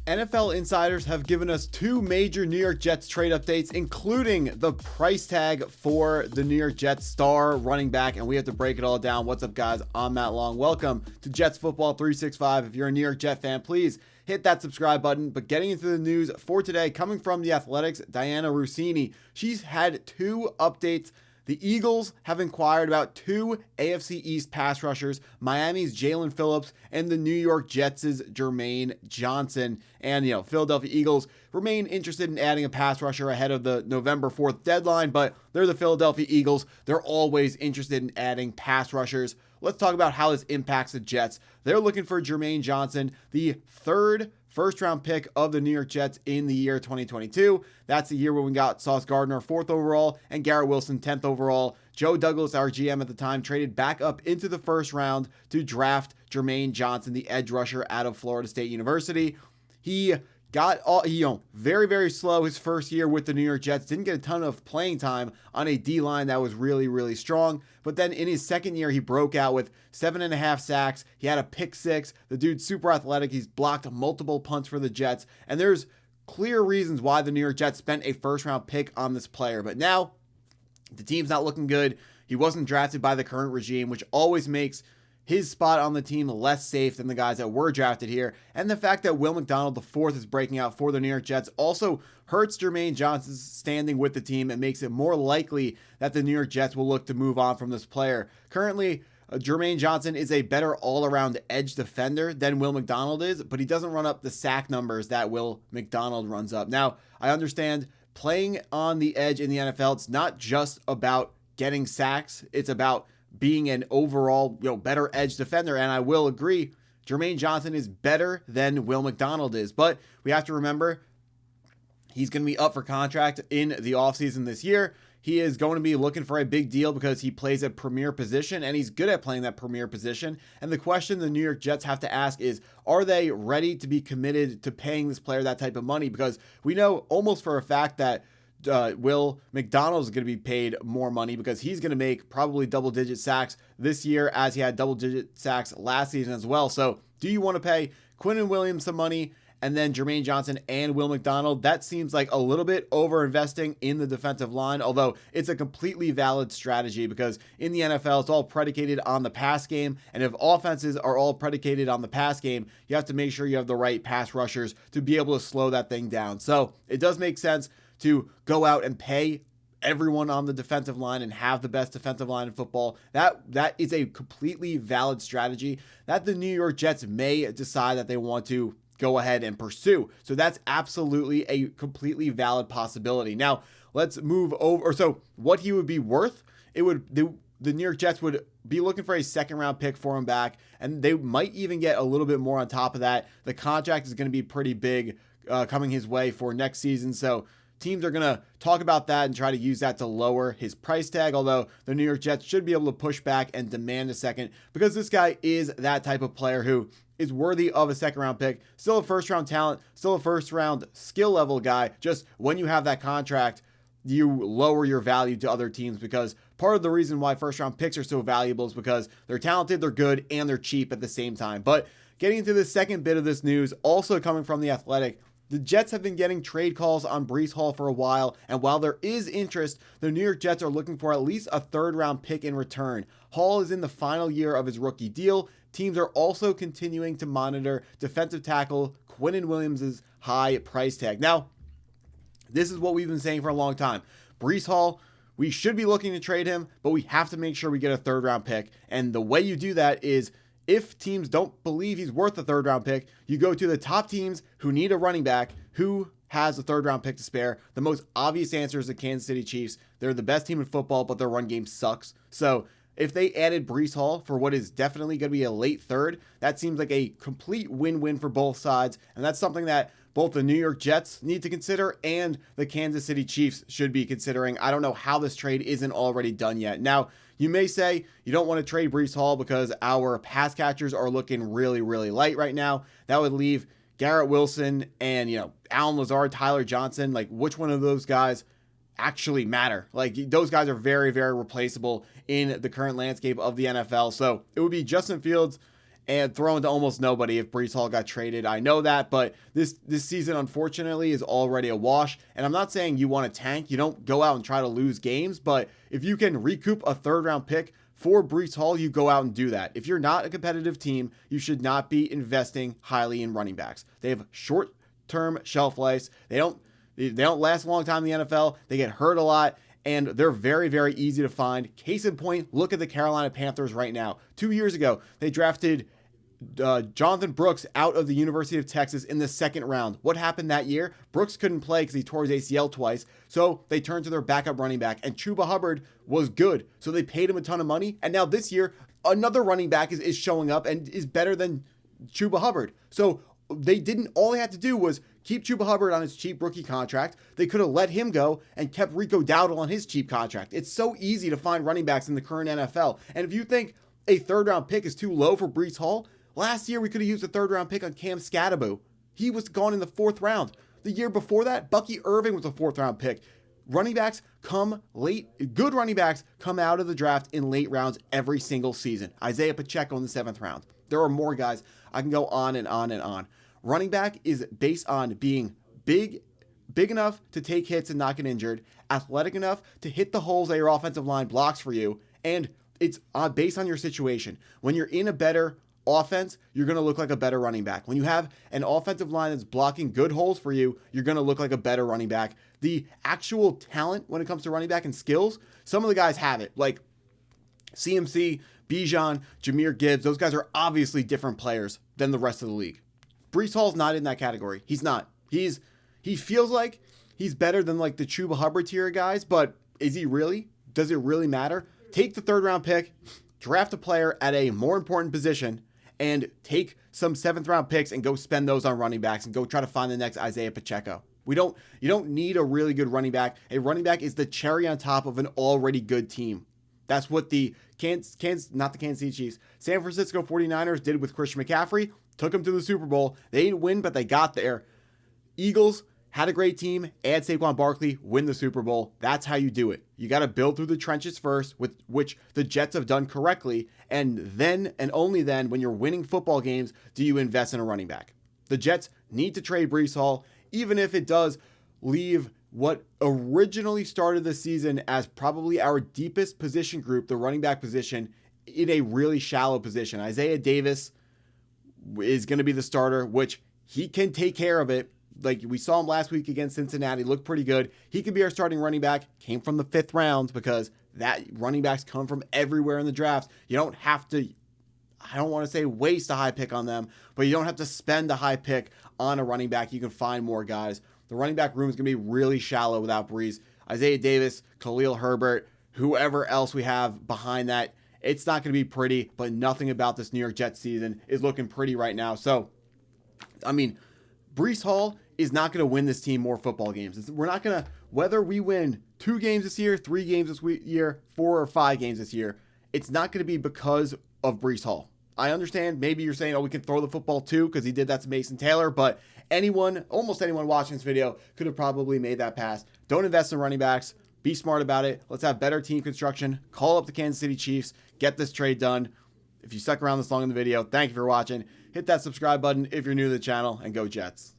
NFL insiders have given us two major New York Jets trade updates, including the price tag for the New York Jets star running back, and we have to break it all down. What's up, guys? I'm Matt Long. Welcome to Jets Football 365. If you're a New York Jet fan, please hit that subscribe button. But getting into the news for today, coming from The Athletic's Diana Rossini, she's had two updates. The Eagles have inquired about two AFC East pass rushers, Miami's Jalen Phillips and the New York Jets' Jermaine Johnson. And, Philadelphia Eagles remain interested in adding a pass rusher ahead of the November 4th deadline, but they're the Philadelphia Eagles. They're always interested in adding pass rushers. Let's talk about how this impacts the Jets. They're looking for Jermaine Johnson, the third first-round pick of the New York Jets in the year 2022. That's the year when we got Sauce Gardner 4th overall and Garrett Wilson 10th overall. Joe Douglas, our GM at the time, traded back up into the first round to draft Jermaine Johnson, the edge rusher out of Florida State University. He got very, very slow his first year with the New York Jets. Didn't get a ton of playing time on a D-line that was really, really strong. But then in his second year, he broke out with 7.5 sacks. He had a pick six. The dude's super athletic. He's blocked multiple punts for the Jets. And there's clear reasons why the New York Jets spent a first-round pick on this player. But now the team's not looking good. He wasn't drafted by the current regime, which always makes his spot on the team less safe than the guys that were drafted here. And the fact that Will McDonald IV is breaking out for the New York Jets also hurts Jermaine Johnson's standing with the team and makes it more likely that the New York Jets will look to move on from this player. Currently, Jermaine Johnson is a better all-around edge defender than Will McDonald is, but he doesn't run up the sack numbers that Will McDonald runs up. Now, I understand playing on the edge in the NFL, it's not just about getting sacks. It's about being an overall, better edge defender. And I will agree, Jermaine Johnson is better than Will McDonald is. But we have to remember, he's going to be up for contract in the offseason this year. He is going to be looking for a big deal because he plays a premier position and he's good at playing that premier position. And the question the New York Jets have to ask is, are they ready to be committed to paying this player that type of money? Because we know almost for a fact that Will McDonald is going to be paid more money because he's going to make probably double-digit sacks this year as he had double-digit sacks last season as well. So do you want to pay Quinnen Williams some money and then Jermaine Johnson and Will McDonald? That seems like a little bit over-investing in the defensive line, although it's a completely valid strategy because in the NFL, it's all predicated on the pass game. And if offenses are all predicated on the pass game, you have to make sure you have the right pass rushers to be able to slow that thing down. So it does make sense to go out and pay everyone on the defensive line and have the best defensive line in football. That is a completely valid strategy that the New York Jets may decide that they want to go ahead and pursue. So that's absolutely a completely valid possibility. Now, let's move over. So what he would be worth, the New York Jets would be looking for a second-round pick for him back, and they might even get a little bit more on top of that. The contract is going to be pretty big coming his way for next season, so teams are going to talk about that and try to use that to lower his price tag, although the New York Jets should be able to push back and demand a second because this guy is that type of player who is worthy of a second-round pick, still a first-round talent, still a first-round skill-level guy. Just when you have that contract, you lower your value to other teams because part of the reason why first-round picks are so valuable is because they're talented, they're good, and they're cheap at the same time. But getting into the second bit of this news, also coming from The Athletic, the Jets have been getting trade calls on Breece Hall for a while, and while there is interest, the New York Jets are looking for at least a third-round pick in return. Hall is in the final year of his rookie deal. Teams are also continuing to monitor defensive tackle Quinnen Williams' high price tag. Now, this is what we've been saying for a long time. Breece Hall, we should be looking to trade him, but we have to make sure we get a third-round pick, and the way you do that is if teams don't believe he's worth a third-round pick, you go to the top teams who need a running back who has a third-round pick to spare. The most obvious answer is the Kansas City Chiefs. They're the best team in football, but their run game sucks. So if they added Breece Hall for what is definitely going to be a late third, that seems like a complete win-win for both sides, and that's something that both the New York Jets need to consider and the Kansas City Chiefs should be considering. I don't know how this trade isn't already done yet. Now, you may say you don't want to trade Breece Hall because our pass catchers are looking really, really light right now. That would leave Garrett Wilson and, Allen Lazard, Tyler Johnson. Like, which one of those guys actually matter? Like, those guys are very, very replaceable in the current landscape of the NFL. So it would be Justin Fields and thrown to almost nobody if Breece Hall got traded. I know that, but this season, unfortunately, is already a wash. And I'm not saying you want to tank. You don't go out and try to lose games, but if you can recoup a third-round pick for Breece Hall, you go out and do that. If you're not a competitive team, you should not be investing highly in running backs. They have short-term shelf lives. They don't last a long time in the NFL. They get hurt a lot. And they're very, very easy to find. Case in point, look at the Carolina Panthers right now. 2 years ago, they drafted Jonathan Brooks out of the University of Texas in the second round. What happened that year? Brooks couldn't play because he tore his ACL twice. So they turned to their backup running back. And Chuba Hubbard was good. So they paid him a ton of money. And now this year, another running back is showing up and is better than Chuba Hubbard. So all they had to do was keep Chuba Hubbard on his cheap rookie contract. They could have let him go and kept Rico Dowdle on his cheap contract. It's so easy to find running backs in the current NFL. And if you think a third-round pick is too low for Breece Hall, last year we could have used a third-round pick on Cam Scatterbo. He was gone in the fourth round. The year before that, Bucky Irving was a fourth-round pick. Running backs come late. Good running backs come out of the draft in late rounds every single season. Isaiah Pacheco in the 7th round. There are more guys. I can go on and on and on. Running back is based on being big enough to take hits and not get injured, athletic enough to hit the holes that your offensive line blocks for you, and it's based on your situation. When you're in a better offense, you're going to look like a better running back. When you have an offensive line that's blocking good holes for you, you're going to look like a better running back. The actual talent when it comes to running back and skills, some of the guys have it, like CMC, Bijan, Jahmyr Gibbs. Those guys are obviously different players than the rest of the league. Breece Hall's not in that category. He's not. He feels like he's better than like the Chuba Hubbard tier guys, but is he really? Does it really matter? Take the third-round pick, draft a player at a more important position, and take some 7th-round picks and go spend those on running backs and go try to find the next Isaiah Pacheco. You don't need a really good running back. A running back is the cherry on top of an already good team. That's what the San Francisco 49ers did with Christian McCaffrey. Took them to the Super Bowl. They didn't win, but they got there. Eagles had a great team. Add Saquon Barkley, win the Super Bowl. That's how you do it. You got to build through the trenches first, which the Jets have done correctly. And then, and only then, when you're winning football games, do you invest in a running back. The Jets need to trade Breece Hall, even if it does leave what originally started the season as probably our deepest position group, the running back position, in a really shallow position. Isaiah Davis is going to be the starter, which he can take care of it. Like we saw him last week against Cincinnati, looked pretty good. He could be our starting running back. Came from the 5th round because that running backs come from everywhere in the draft. You don't have to, I don't want to say waste a high pick on them, but you don't have to spend a high pick on a running back. You can find more guys. The running back room is going to be really shallow without Breece. Isaiah Davis, Khalil Herbert, whoever else we have behind that, it's not going to be pretty, but nothing about this New York Jets season is looking pretty right now. So, I mean, Breece Hall is not going to win this team more football games. We're not going to, whether we win 2 games this year, 3 games this year, 4 or 5 games this year, it's not going to be because of Breece Hall. I understand maybe you're saying, oh, we can throw the football too because he did that to Mason Taylor, but almost anyone watching this video could have probably made that pass. Don't invest in running backs. Be smart about it. Let's have better team construction. Call up the Kansas City Chiefs. Get this trade done. If you stuck around this long in the video, thank you for watching. Hit that subscribe button if you're new to the channel, and go Jets.